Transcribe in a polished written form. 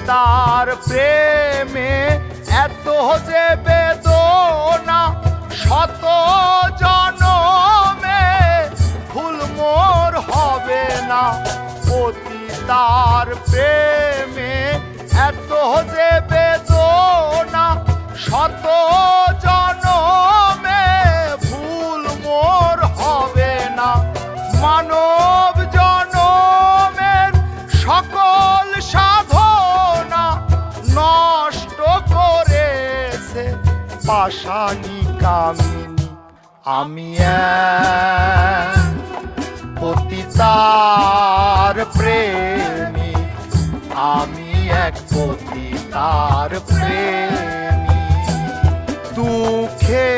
তার প্রেমে এত যে বেদনা, শত জনমে ভুল মোর হবে না। পতি তার প্রেমে এত যে বেদনা, শত জনমে ভুল মোর হবে না। মানব জনমের সকল সাধনা নষ্ট করেছে পাষাণী কামিনী। আমি এক পতিতার প্রেমী, আমি এক পতিতার প্রেমী। দুঃখে